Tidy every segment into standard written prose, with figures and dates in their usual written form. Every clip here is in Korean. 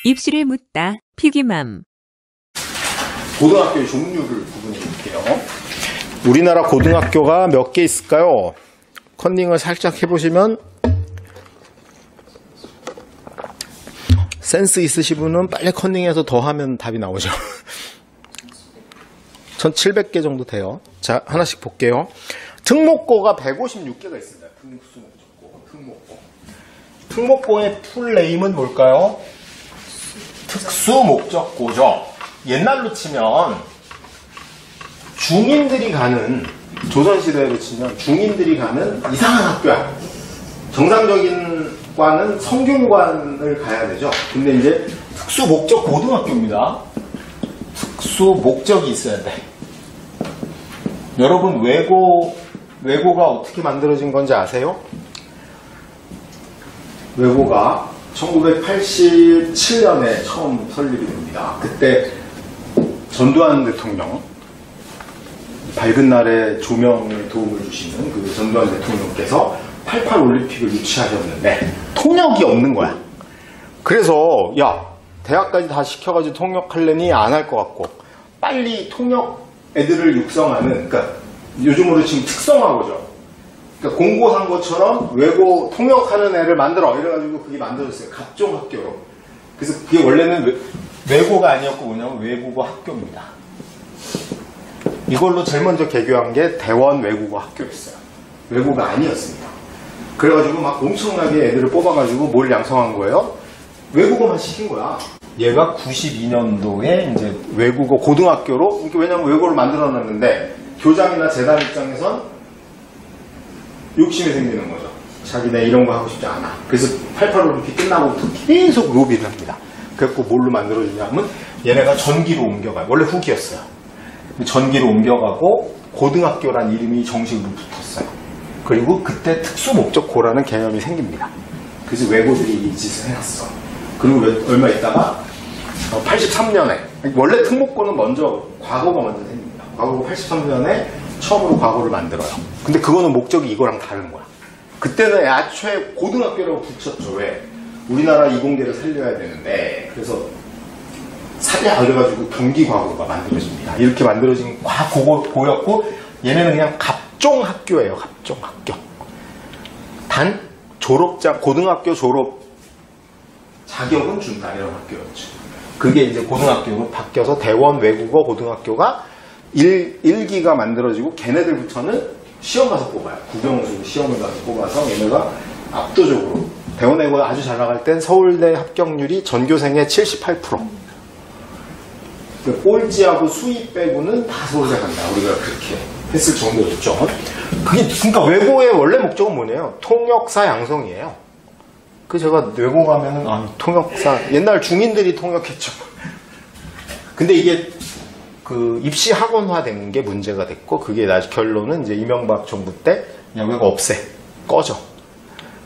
입시를 묻다. 피기맘. 고등학교의 종류를 구분해 볼게요. 우리나라 고등학교가 몇 개 있을까요? 컨닝을 살짝 해보시면 센스 있으신 분은 빨리 컨닝해서 더하면 답이 나오죠. 1700개 정도 돼요. 자, 하나씩 볼게요. 특목고가 156개가 있습니다. 특목고의 풀네임은 뭘까요? 특수목적고죠. 옛날로 치면 중인들이 가는, 조선시대로 치면 중인들이 가는 이상한 학교야. 정상적인 과는 성균관을 가야 되죠. 근데 이제 특수목적 고등학교입니다. 특수목적이 있어야 돼. 여러분 외고가 어떻게 만들어진 건지 아세요? 외고가 1987년에 처음 설립이 됩니다. 그때 전두환 대통령, 밝은 날에 조명에 도움을 주시는 그 전두환 대통령께서 88 올림픽을 유치하셨는데 통역이 없는 거야. 그래서 야, 대학까지 다 시켜가지고 통역하려니 안 할 것 같고 빨리 통역 애들을 육성하는, 그러니까 요즘으로 지금 특성화고죠. 그러니까 공고한 것처럼 외고 통역하는 애를 만들어 이래가지고 그게 만들어졌어요. 갑종학교로. 그래서 그게 원래는 외고가 아니었고 뭐냐면 외국어 학교입니다. 이걸로 제일 먼저 개교한 게 대원 외국어 학교였어요. 외고가 아니었습니다. 그래가지고 막 엄청나게 애들을 뽑아가지고 뭘 양성한 거예요? 외국어만 시킨 거야. 얘가 92년도에 이제 외국어 고등학교로, 그러니까 왜냐면 외국어를 만들어놨는데 교장이나 재단 입장에선 욕심이 생기는 거죠. 자기네 이런 거 하고 싶지 않아. 그래서 88 올림픽 끝나고부터 계속 로비를 합니다. 그래갖고 뭘로 만들어지냐면 얘네가 전기로 옮겨가요. 원래 후기였어요. 전기로 옮겨가고 고등학교란 이름이 정식으로 붙었어요. 그리고 그때 특수목적고라는 개념이 생깁니다. 그래서 외고들이 이 짓을 해놨어. 그리고 얼마 있다가 83년에, 원래 특목고는 먼저 과거가 먼저 생깁니다. 과거가 83년에 처음으로 과거를 만들어요. 근데 그거는 목적이 이거랑 다른 거야. 그때는 애초에 고등학교라고 붙였죠. 왜? 우리나라 이공계를 살려야 되는데, 그래서 살려 그래가지고 경기과고가 만들어집니다. 이렇게 만들어진 과고였고 얘네는 그냥 갑종학교예요. 갑종학교. 단 고등학교 졸업 자격은 준다 이런 학교였죠. 그게 이제 고등학교로 바뀌어서 대원 외국어 고등학교가 1기가 만들어지고 걔네들부터는 시험 가서 뽑아요. 국영수 시험을 가서 뽑아서 얘네가 압도적으로 대원 외국어 아주 잘 나갈 땐 서울대 합격률이 전교생의 78%. 꼴찌하고 수입 빼고는 다 서울대 간다. 우리가 그렇게 했을 정도였죠. 그러니까 외고의 원래 목적은 뭐냐면 통역사 양성이에요. 그 제가 외고 가면은 통역사, 옛날 중인들이 통역했죠. 근데 이게 그 입시 학원화 된 게 문제가 됐고, 그게 결론은 이제 이명박 정부 때 그냥 외고 없애, 꺼져.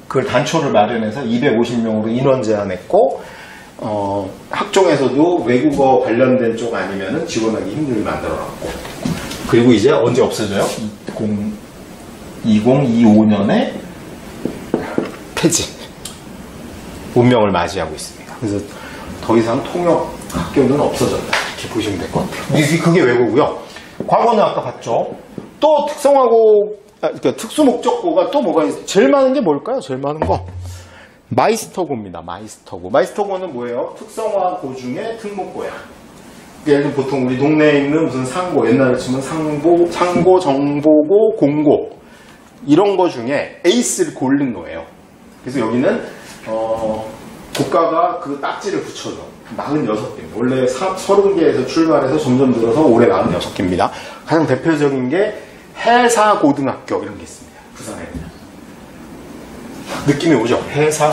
그걸 단초를 마련해서 250명으로 인원 제한했고, 학종에서도 외국어 관련된 쪽 아니면은 지원하기 힘들게 만들어놨고, 그리고 이제 언제 없어져요? 2025년에 폐지. 운명을 맞이하고 있습니다. 그래서 더 이상 통역 학교는 없어졌다. 이렇게 보시면 될 것 같아요. 그게 외고고요. 과거는 아까 봤죠. 또 그러니까 특수목적고가 또 뭐가 있어요? 제일 많은 게 뭘까요? 제일 많은 거. 마이스터고입니다. 마이스터고. 마이스터고는 뭐예요? 특성화고 중에 특목고야. 예를 들면 보통 우리 동네에 있는 무슨 상고, 옛날에 치면 상고, 정보고, 공고 이런 거 중에 에이스를 고른 거예요. 그래서 여기는 국가가 그 딱지를 붙여줘. 46개. 원래 30개에서 출발해서 점점 늘어서 올해 46개입니다. 가장 대표적인 게 해사고등학교 이런 게 있습니다. 부산에. 느낌이 오죠? 해사.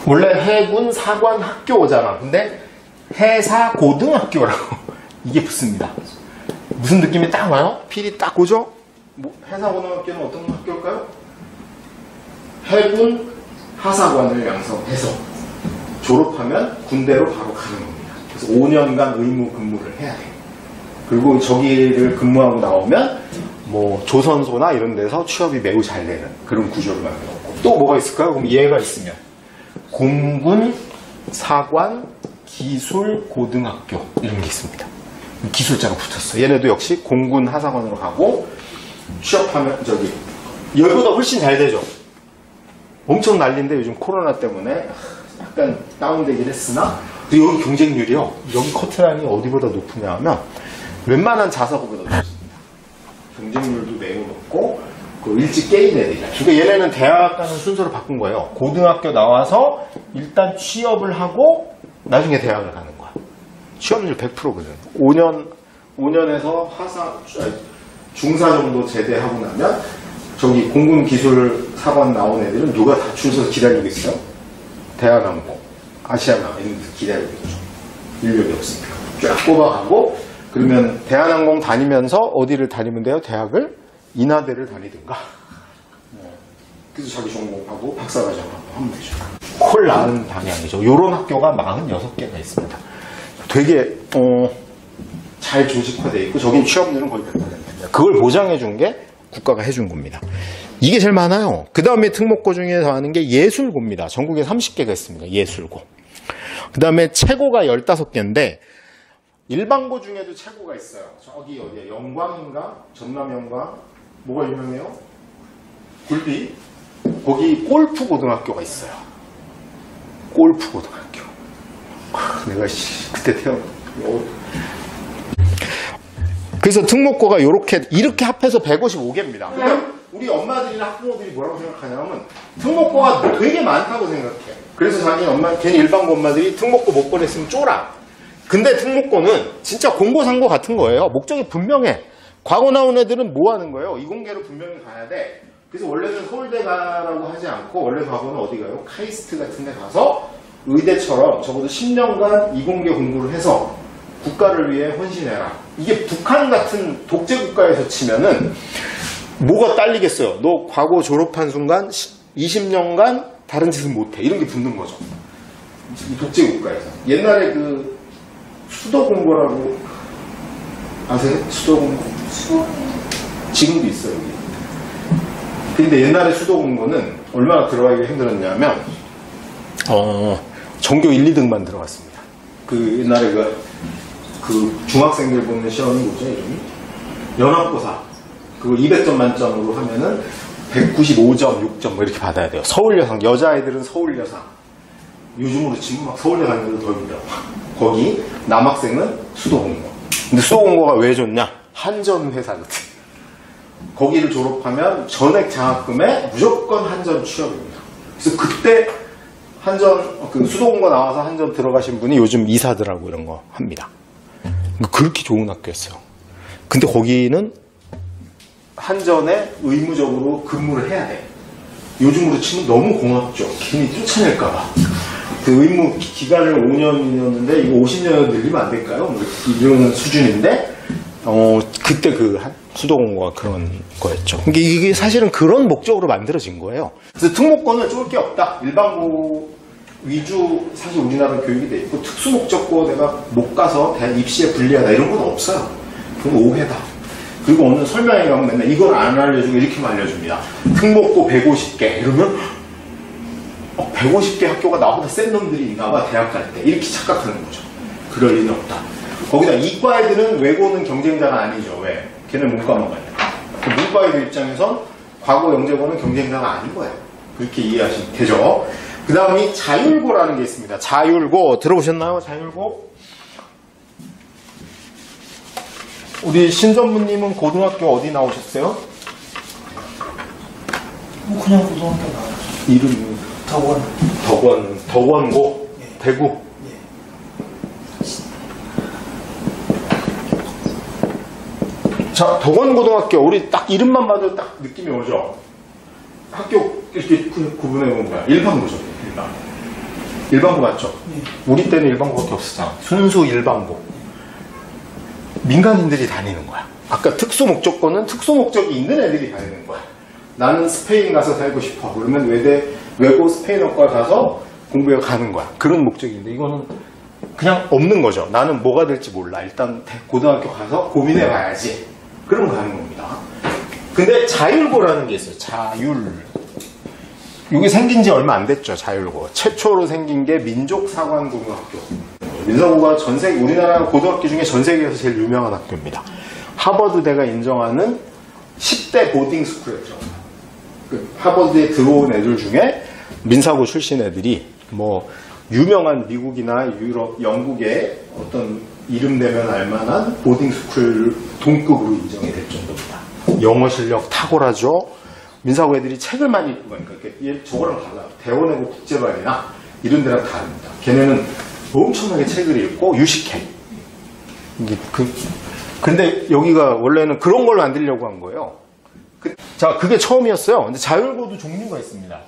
원래 해군 사관 학교잖아. 근데 해사고등학교라고 이게 붙습니다. 무슨 느낌이 딱 와요? 필이 딱 오죠? 해사고등학교는 어떤 학교일까요? 해군 하사관을 양성해서 졸업하면 군대로 바로 가는 겁니다. 그래서 5년간 의무 근무를 해야 돼요. 그리고 저기를 근무하고 나오면 뭐 조선소나 이런 데서 취업이 매우 잘 되는 그런 구조를 만들었고, 또 뭐가 있을까요? 그럼 얘가 있으면 공군 사관 기술 고등학교 이런 게 있습니다. 기술자가 붙었어. 얘네도 역시 공군 하사관으로 가고 취업하면 여기보다 훨씬 잘 되죠. 엄청 난리인데 요즘 코로나 때문에 약간 다운되긴 했으나 여기 경쟁률이요. 여기 커트라인이 어디보다 높으냐 하면 웬만한 자사고보다 높습니다. 경쟁률도 매우 높고 일찍 깨인 애들이야. 그러니까 얘네는 대학 가는 순서를 바꾼 거예요. 고등학교 나와서 일단 취업을 하고 나중에 대학을 가는 거야. 취업률 100%거든. 5년에서 중사 정도 제대하고 나면 저기 공군기술사관 나온 애들은 누가 다 줄 서서 기다리고 있어요? 대한항공, 아시아나 이런 데서 기다리고 있죠. 인력이 없으니까. 쫙 뽑아가고 그러면 대한항공 다니면서 어디를 다니면 돼요? 대학을? 인하대를 다니든가. 그래서 자기 전공하고 박사과정하고 하면 되죠. 콜 나은 방향이죠. 요런 학교가 46개가 있습니다. 되게 잘 조직화되어 있고 저긴 취업률은 거의 100%입니다. 그걸 보장해 준 게 국가가 해준 겁니다. 이게 제일 많아요. 그 다음에 특목고 중에서 하는 게 예술고입니다. 전국에 30개가 있습니다. 예술고. 그 다음에 최고가 15개인데 일반고 중에도 최고가 있어요. 저기 어디야? 영광인가? 전남 영광? 뭐가 유명해요? 굴비? 거기 골프 고등학교가 있어요. 골프 고등학교. 내가 그때 그래서 특목고가 이렇게 합해서 155개입니다. 그러니까 우리 엄마들이나 학부모들이 뭐라고 생각하냐면 특목고가 되게 많다고 생각해. 그래서 자기 괜히 일반고 엄마들이 특목고 못 보냈으면 쫄아. 근데 특목고는 진짜 공고상고 같은 거예요. 목적이 분명해. 과거 나온 애들은 뭐 하는 거예요? 이공계로 분명히 가야 돼. 그래서 원래는 서울대 가라고 하지 않고 원래 과거는 어디 가요? 카이스트 같은 데 가서 의대처럼 적어도 10년간 이공계 공부를 해서 국가를 위해 헌신해라. 이게 북한 같은 독재 국가에서 치면은 뭐가 딸리겠어요? 너 과거 졸업한 순간 20년간 다른 짓은 못해. 이런 게 붙는 거죠. 이 독재 국가에서. 옛날에 그 수도공고라고 아세요? 수도공고? 지금도 있어요, 여기. 근데 옛날에 수도공고는 얼마나 들어가기가 힘들었냐면 전교 1, 2등만 들어갔습니다. 그 옛날에 그 중학생들 보는 시험이 뭐죠, 이름이? 연합고사. 그거 200점 만점으로 하면은 195점, 6점 뭐 이렇게 받아야 돼요. 서울여상, 여자아이들은 서울여상. 요즘으로 치면 막 서울대 가는 데도 더 힘들어. 거기 남학생은 수도공고. 근데 수도공고가 왜 좋냐? 한전회사거든. 거기를 졸업하면 전액 장학금에 무조건 한전 취업입니다. 그래서 그때 수도공고 나와서 한전 들어가신 분이 요즘 이사들하고 이런 거 합니다. 그렇게 좋은 학교였어요. 근데 거기는 한전에 의무적으로 근무를 해야 돼. 요즘으로 치면 너무 고맙죠. 괜히 쫓아낼까봐. 그 의무 기간을 5년이었는데 이거 50년을 늘리면 안 될까요? 뭐 이런 수준인데 그때 수도공고가 그런 거였죠. 그러니까 이게 사실은 그런 목적으로 만들어진 거예요. 그래서 특목고는 쫄 게 없다. 일반고 위주 사실 우리나라 교육이 돼 있고 특수목적고 내가 못 가서 대학 입시에 불리하다 이런 건 없어요. 그건 오해다. 그리고 오늘 설명회 가면 맨날 이걸 안 알려주고 이렇게만 알려줍니다. 특목고 150개 이러면 150개 학교가 나보다 센 놈들이 있나봐 대학 갈 때 이렇게 착각하는 거죠. 그럴 리는 없다. 거기다 이과 애들은 외고는 경쟁자가 아니죠. 왜? 걔네 문과만 가요. 문과 애들 입장에선 과거 영재고는 경쟁자가 아닌 거예요. 그렇게 이해하시면 되죠. 그 다음이 자율고라는 게 있습니다. 자율고 들어보셨나요? 자율고? 우리 신전무님은 고등학교 어디 나오셨어요? 그냥 고등학교 나왔어요. 이름이? 덕원고? 예. 대구? 예. 자, 덕원고등학교. 우리 딱 이름만 봐도 딱 느낌이 오죠? 학교 이렇게 구분해보면 뭐야? 일반고죠. 일반고 맞죠? 예. 우리 때는 일반고밖에 없었잖아. 순수 일반고. 민간인들이 다니는 거야. 아까 특수목적고는 특수목적이 있는 애들이 다니는 거야. 나는 스페인 가서 살고 싶어. 그러면 외고 스페인어과 가서 공부해 가는 거야. 그런 목적인데 이거는 그냥 없는 거죠. 나는 뭐가 될지 몰라. 일단 고등학교 가서 고민해 봐야지. 그러면 가는 겁니다. 근데 자율고라는 게 있어요. 이게 생긴 지 얼마 안 됐죠, 자율고. 최초로 생긴 게 민족사관고등학교. 민사고가 우리나라 고등학교 중에 전 세계에서 제일 유명한 학교입니다. 하버드대가 인정하는 10대 보딩스쿨이었죠. 하버드에 들어온 애들 중에 민사고 출신 애들이 뭐 유명한 미국이나 유럽, 영국의 어떤 이름되면 알만한 보딩스쿨 동급으로 인정이 될 정도입니다. 영어 실력 탁월하죠. 민사고 애들이 책을 많이 읽고 가니까 얘 저거랑 달라요. 대원외고 국제반이나 이런 데랑 다릅니다. 걔네는 엄청나게 책을 읽고 유식해. 근데 여기가 원래는 그런 걸 만들려고 한 거예요. 자, 그게 처음이었어요. 근데 자율고도 종류가 있습니다.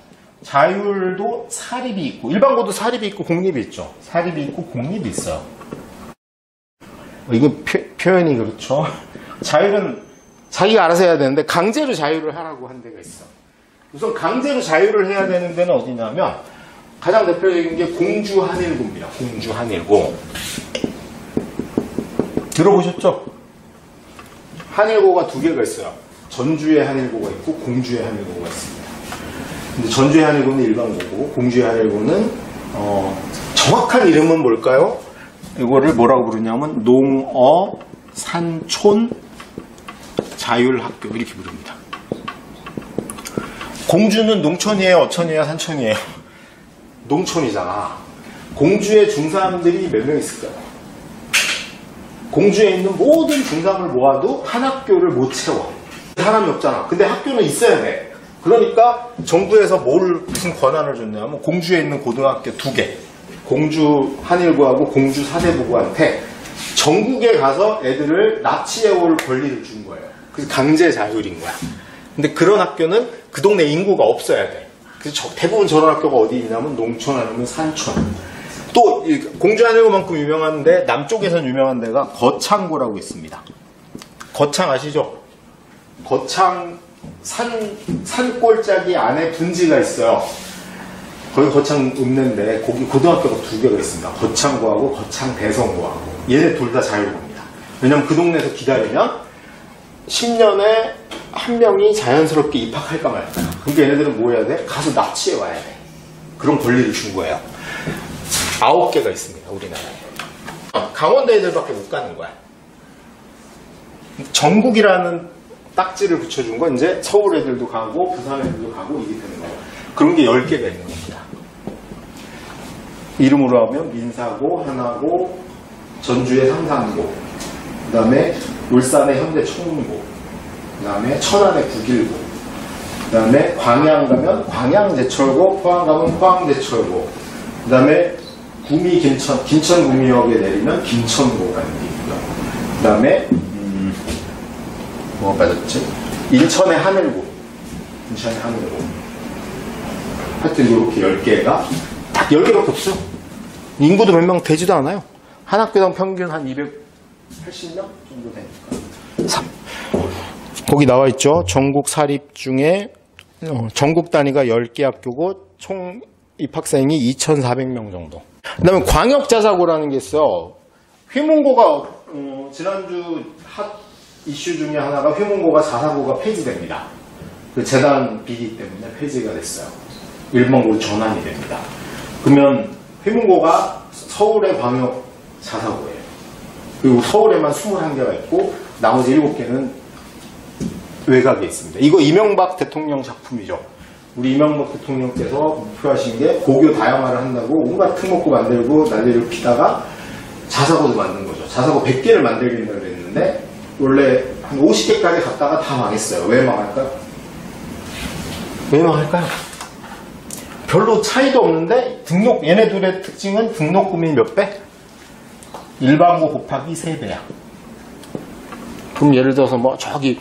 자율도 사립이 있고, 일반고도 사립이 있고 공립이 있죠. 사립이 있고 공립이 있어요. 이건 표현이 그렇죠. 자율은 자기가 알아서 해야 되는데 강제로 자율을 하라고 한 데가 있어. 우선 강제로 자율을 해야 되는 데는 어디냐면 가장 대표적인 게 공주 한일고입니다. 공주 한일고. 들어보셨죠? 한일고가 두 개가 있어요. 전주의 한일고가 있고 공주의 한일고가 있습니다. 근데 전주의 한일고는 일반고고 공주의 한일고는 정확한 이름은 뭘까요? 이거를 뭐라고 부르냐면 농어 산촌 자율학교 이렇게 부릅니다. 공주는 농촌이에요, 어촌이에요, 산촌이에요? 농촌이잖아. 공주의 중3들이 몇 명 있을까요? 공주에 있는 모든 중3을 모아도 한 학교를 못 채워. 사람이 없잖아. 근데 학교는 있어야 돼. 그러니까 정부에서 무슨 권한을 줬냐면 공주에 있는 고등학교 2개, 공주 한일고하고 공주 사대부고한테 전국에 가서 애들을 납치해올 권리를 준 거예요. 그래서 강제 자율인 거야. 근데 그런 학교는 그 동네 인구가 없어야 돼. 그래서 대부분 저런 학교가 어디 있냐면 농촌 아니면 산촌. 또 공주 한일고만큼 유명한데 남쪽에선 유명한 데가 거창고라고 있습니다. 거창 아시죠? 거창 산골짜기 안에 분지가 있어요. 거기 거창 읍내인데 거기 고등학교가 2개가 있습니다. 거창고하고 거창대성고하고. 얘네 둘 다 자율고입니다. 왜냐면 그 동네에서 기다리면 10년에 한 명이 자연스럽게 입학할까 말까. 그러니까 얘네들은 뭐 해야 돼? 가서 납치해 와야 돼. 그런 권리를 준 거예요. 9개가 있습니다, 우리나라에. 강원도 애들밖에 못 가는 거야. 전국이라는 딱지를 붙여준 건 이제 서울 애들도 가고 부산 애들도 가고 이게 되는 거예요. 그런 게 10개가 있는 겁니다. 이름으로 하면 민사고, 하나고, 전주의 삼산고, 그 다음에 울산의 현대총고, 그 다음에 천안의 국일고, 그 다음에 광양 가면 광양제철고, 포항 가면 포항제철고, 그 다음에 구미 김천 구미역에 내리면 김천고가 있고요. 그 다음에 뭐가 빠졌지? 인천의 하늘고, 하여튼 이렇게 10개가 딱 10개밖에 없어요. 인구도 몇 명 되지도 않아요. 한 학교당 평균 한 280명 정도 되니까. 거기 나와 있죠. 전국 사립 중에 전국 단위가 10개 학교고 총 입학생이 2,400명 정도. 그 다음에 광역자사고라는 게 있어요. 휘문고가 지난주 핫 이슈 중에 하나가 휘문고가 자사고가 폐지됩니다. 그 재단 비리 때문에 폐지가 됐어요. 일반고로 전환이 됩니다. 그러면 휘문고가 서울의 광역 자사고예요. 그리고 서울에만 21개가 있고 나머지 7개는 외곽에 있습니다. 이거 이명박 대통령 작품이죠. 우리 이명박 대통령께서 목표하신 게 고교 다양화를 한다고 온갖 특목고 만들고 난리를 피다가 자사고도 만든 거죠. 자사고 100개를 만들겠다고 그랬는데 원래 한 50개까지 갔다가 다 망했어요. 왜 망할까요? 별로 차이도 없는데 얘네들의 특징은 등록금이 몇 배? 일반고 곱하기 3배야. 그럼 예를 들어서 뭐 저기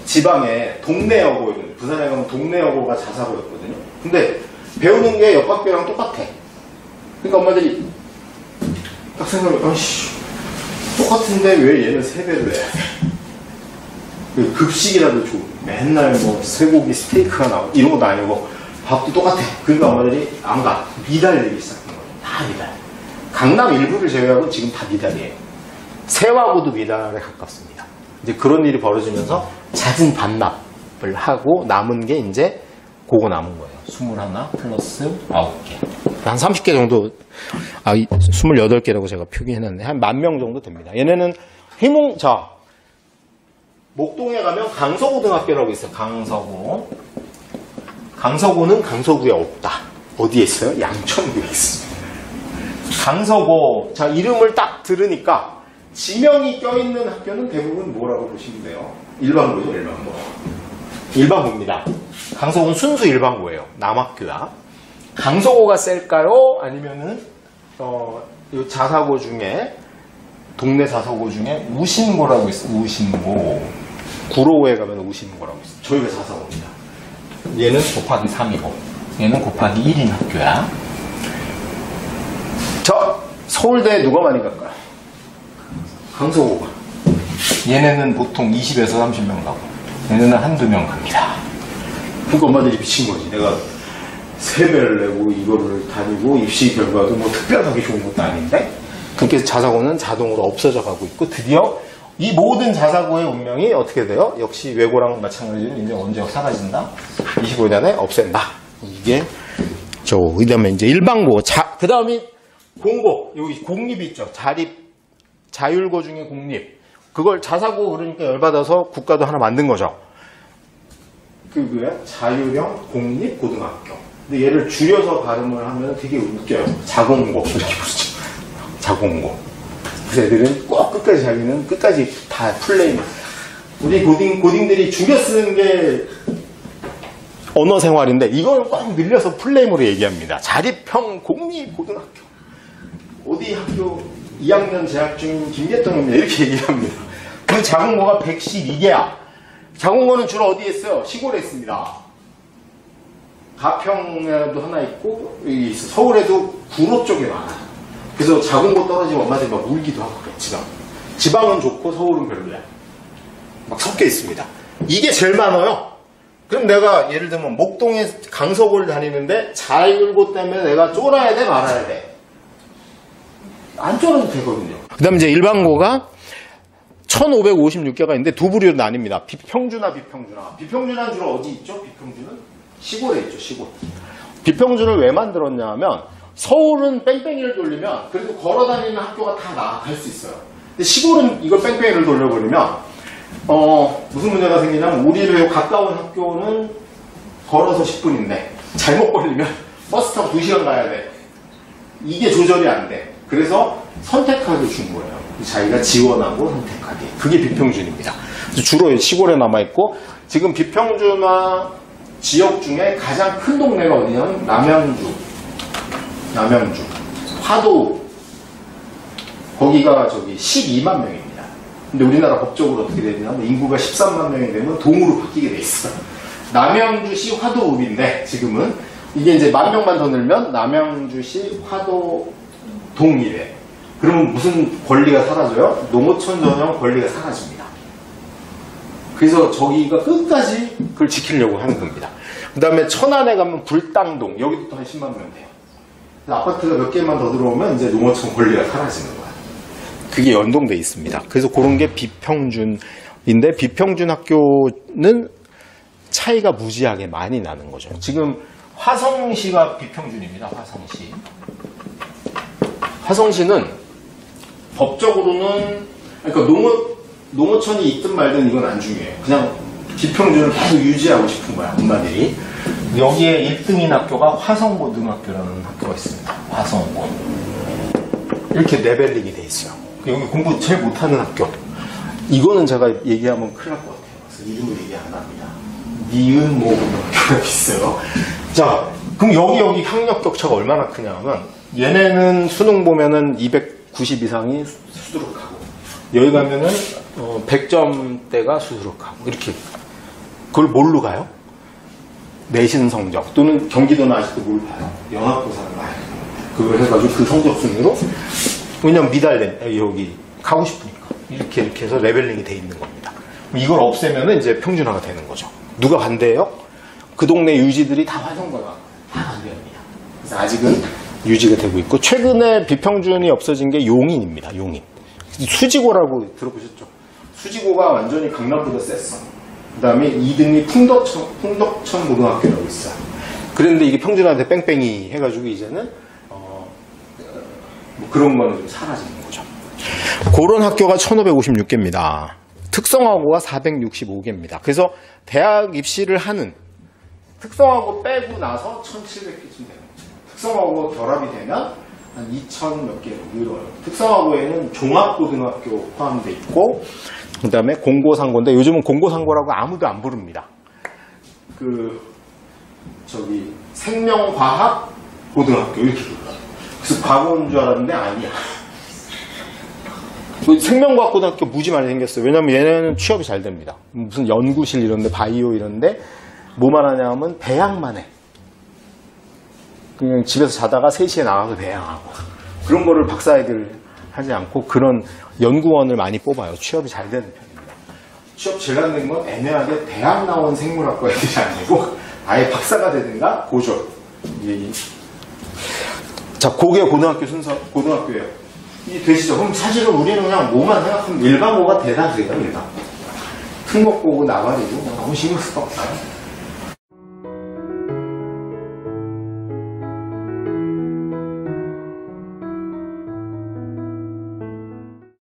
지방에 동네여고, 부산에 가면 동네여고가 자사고였거든요. 근데 배우는 게 옆 학교랑 똑같아. 그러니까 엄마들이 딱 생각해, 똑같은데 왜 얘는 3배를 해야 돼? 급식이라도 줘. 맨날 뭐 쇠고기 스테이크가 나오고 이런 것도 아니고 밥도 똑같아. 그러니까 엄마들이 안 가. 미달리기 시작한 거예요. 다 미달. 강남 일부를 제외하고 지금 다 미달이에요. 세화고도 미달에 가깝습니다. 이제 그런 일이 벌어지면서 잦은 반납을 하고 남은 게 이제 그거 남은 거예요. 21 플러스 9개. 한 30개 정도, 28개라고 제가 표기해놨네. 한 10,000명 정도 됩니다. 얘네는 자, 목동에 가면 강서고등학교라고 있어요. 강서고. 강서고는 강서구에 없다. 어디에 있어요? 양천구에 있습니다. 강서고. 자, 이름을 딱 들으니까 지명이 껴있는 학교는 대부분 뭐라고 보시면 돼요? 일반고죠, 일반고. 일반고입니다. 강서고는 순수 일반고예요. 남학교야. 강서고가 셀까요? 아니면은, 이 자사고 중에, 동네 자사고 중에 우신고라고 있어요. 우신고. 구로에 가면 우신고라고 있어요. 저희가 자사고입니다. 얘는 곱하기 3이고, 얘는 곱하기 1인 학교야. 자, 서울대에 누가 많이 갈까요? 강서고가. 얘네는 보통 20에서 30명 가고, 얘네는 한두 명 갑니다. 그러니까 엄마들이 미친 거지. 내가 세배를 내고 이거를 다니고 입시 결과도 뭐 특별하게 좋은 것도 아닌데? 그렇게 자사고는 자동으로 없어져 가고 있고, 드디어 이 모든 자사고의 운명이 어떻게 돼요? 역시 외고랑 마찬가지로 이제 언제 사라진다? 25년에 없앤다. 이게 그 다음에 이제 일반고, 그 다음이 공고, 여기 공립이 있죠. 자율고 중에 공립. 그걸 자사고 그러니까 열받아서 국가도 하나 만든 거죠. 그게 자율형 공립 고등학교. 근데 얘를 줄여서 발음을 하면 되게 웃겨요. 자공고 이렇게 부르죠. 자공고. 그래서 애들은 꼭 끝까지 자기는 끝까지 다 플레임. 우리 고딩들이 죽여 쓰는 게 언어 생활인데 이걸 꼭 늘려서 플레임으로 얘기합니다. 자립형 공립 고등학교. 어디 학교 2학년 재학 중인 김계동입니다. 이렇게 얘기합니다. 그 자공고가 112개야. 자공고는 주로 어디에 있어요? 시골에 있습니다. 가평에도 하나 있고 여기 있어. 서울에도 구로 쪽에 많아. 그래서 자공고 떨어지면 엄마들이 막 울기도 하고 그래. 지방은 좋고 서울은 별로야. 막 섞여 있습니다. 이게 제일 많아요. 그럼 내가 예를 들면 목동에 강서고를 다니는데 자율고 때문에 내가 쫄아야 돼 말아야 돼? 안 쫄아도 되거든요. 그 다음에 이제 일반고가 1556개가 있는데 두 부류로 나뉩니다. 비평준화, 비평준화. 비평준화는 주로 어디 있죠? 비평준은? 시골에 있죠, 시골. 비평준을 왜 만들었냐 하면 서울은 뺑뺑이를 돌리면 그래도 걸어 다니는 학교가 다 나갈 수 있어요. 근데 시골은 이걸 뺑뺑이를 돌려버리면 무슨 문제가 생기냐면 우리를 가까운 학교는 걸어서 10분인데 잘못 걸리면 버스 타고 2시간 가야 돼. 이게 조절이 안 돼. 그래서 선택하게 준 거예요. 자기가 지원하고 선택하게. 그게 비평준입니다. 주로 시골에 남아있고 지금 비평준화 지역 중에 가장 큰 동네가 어디냐면 남양주, 화도. 거기가 저기 12만 명입니다. 근데 우리나라 법적으로 어떻게 되냐면 인구가 13만 명이 되면 동으로 바뀌게 돼 있어요. 남양주시 화도읍인데 지금은 이게 이제 10,000명만 더 늘면 남양주시 화도동이래. 그러면 무슨 권리가 사라져요? 농어촌 전용 권리가 사라집니다. 그래서 저기가 끝까지 그걸 지키려고 하는 겁니다. 그 다음에 천안에 가면 불당동, 여기도 또 한 10만 명 돼요. 아파트가 몇 개만 더 들어오면 이제 농어촌 권리가 사라지는 거야. 그게 연동돼 있습니다. 그래서 그런 게 비평준인데 비평준 학교는 차이가 무지하게 많이 나는 거죠. 지금 화성시가 비평준입니다. 화성시는 법적으로는 그러니까 농어촌이 있든 말든 이건 안 중요해요. 그냥 비평준을 계속 유지하고 싶은 거야, 엄마들이. 여기에 1등인 학교가 화성고등학교라는 학교가 있습니다. 화성고. 이렇게 레벨링이 돼 있어요. 여기 공부 제일 못하는 학교. 이거는 제가 얘기하면 큰일 날 것 같아요. 그래서 이름을 얘기 안 합니다. 니은 뭐 학교가 있어요. 자, 그럼 여기 학력 격차가 얼마나 크냐면 얘네는 수능 보면은 290 이상이 수두룩하고 여기 가면은 100점대가 수두룩하고 이렇게. 그걸 뭘로 가요? 내신 성적 또는 경기도는 아직도 뭘 봐요? 연합고사를 봐요. 그걸 해가지고 그 성적 순으로 왜냐면 미달된 여기 가고 싶으니까 이렇게 해서 레벨링이 돼 있는 겁니다. 이걸 없애면은 이제 평준화가 되는 거죠. 누가 반대해요? 그 동네 유지들이 다 화성고가 다 반대합니다. 그래서 아직은 유지가 되고 있고 최근에 비평준이 없어진 게 용인입니다. 용인. 수지고라고 들어보셨죠? 수지고가 완전히 강남보다 셌어. 그 다음에 2등이 풍덕천 고등학교라고 있어요. 그런데 이게 평준화돼 뺑뺑이 해가지고 이제는 뭐 그런 거는 좀 사라지는 거죠. 그런 학교가 1556개입니다. 특성화고가 465개입니다. 그래서 대학 입시를 하는 특성화고 빼고 나서 1700개쯤 되는 거죠. 특성화고 결합이 되면 한 2000 몇 개로 늘어요. 특성화고에는 종합고등학교 포함되어 있고, 그 다음에 공고상고인데 요즘은 공고상고라고 아무도 안 부릅니다. 생명과학 고등학교 이렇게 불러요. 그래서 과거인 줄 알았는데 아니야. 생명과학 고등학교 무지 많이 생겼어요. 왜냐면 얘네는 취업이 잘 됩니다. 무슨 연구실 이런데, 바이오 이런데 뭐만 하냐면 배양만 해. 그냥 집에서 자다가 3시에 나가서 배양하고 그런 거를 박사애들 하지 않고 그런 연구원을 많이 뽑아요. 취업이 잘 되는 편입니다. 취업 제일 안 된 건 애매하게 대학 나온 생물학과 애들이 아니고 아예 박사가 되든가 고졸. 자, 그게 고등학교 순서, 고등학교예요. 이게 되시죠? 그럼 사실은 우리는 그냥 뭐만 생각하면 일반고가 대다 그래요, 일반고. 특목고고 나발이고 너무 신경 쓸 거 없어요.